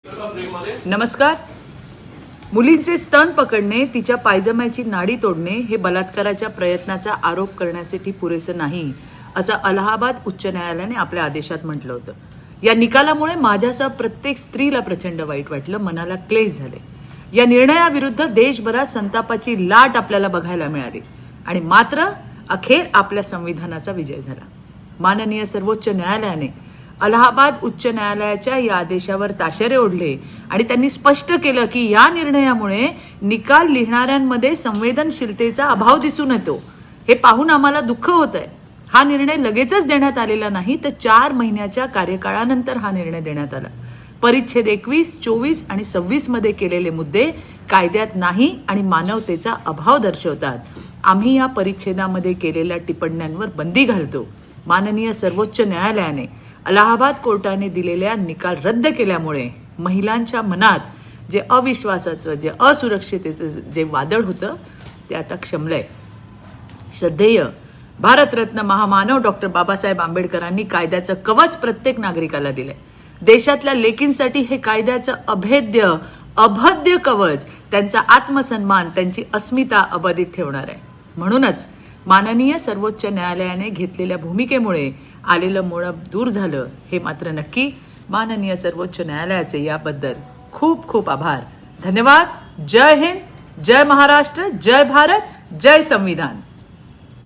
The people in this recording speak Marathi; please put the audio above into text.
नमस्कार. मुलींचे स्तन पकडणे, तिच्या पायजम्याची नाडी तोडणे हे बलात्काराच्या प्रयत्नाचा आरोप करण्यासाठी पुरेसं नाही, असं अलाहाबाद उच्च न्यायालयाने आपल्या आदेशात म्हटलं होतं. या निकालामुळे माझ्यासह प्रत्येक स्त्रीला प्रचंड वाईट वाटलं, मनाला क्लेश झाले. या निर्णयाविरुद्ध देशभरात संतापाची लाट आपल्याला बघायला मिळाली आणि मात्र अखेर आपल्या संविधानाचा विजय झाला. माननीय सर्वोच्च न्यायालयाने अलाहाबाद उच्च न्यायालयाच्या या आदेशावर ताशेरे ओढले आणि त्यांनी स्पष्ट केलं की या निर्णयामुळे निकाल लिहिणाऱ्यांमध्ये संवेदनशीलतेचा अभाव दिसून येतो. हे पाहून आम्हाला दुःख होतंय. हा निर्णय लगेचच देण्यात आलेला नाही, तर 4 महिन्याच्या कार्यकाळानंतर हा निर्णय देण्यात आला. परिच्छेद 21, 24 आणि 26 मध्ये केलेले मुद्दे कायद्यात नाही आणि मानवतेचा अभाव दर्शवतात. आम्ही या परिच्छेदामध्ये केलेल्या टिप्पण्यांवर बंदी घालतो. माननीय सर्वोच्च न्यायालयाने अलाहाबाद कोर्टाने दिलेल्या निकाल रद्द केल्यामुळे महिलांच्या मनात जे अविश्वासाचं, जे असुरक्षिततेचं जे वादळ होतं ते आता क्षमलंय. श्रद्धेय भारतरत्न महामानव डॉक्टर बाबासाहेब आंबेडकरांनी कायद्याचं कवच प्रत्येक नागरिकाला दिलंय. देशातल्या लेकींसाठी हे कायद्याचं अभेद्य कवच त्यांचा आत्मसन्मान, त्यांची अस्मिता अबाधित ठेवणार आहे. म्हणूनच माननीय सर्वोच्च न्यायालयाने घेतलेल्या भूमिकेमुळे आलेलं मोळब दूर झालं, हे मात्र नक्की. माननीय सर्वोच्च न्यायालयाचे याबद्दल खूप खूप आभार. धन्यवाद. जय हिंद, जय महाराष्ट्र, जय भारत, जय संविधान.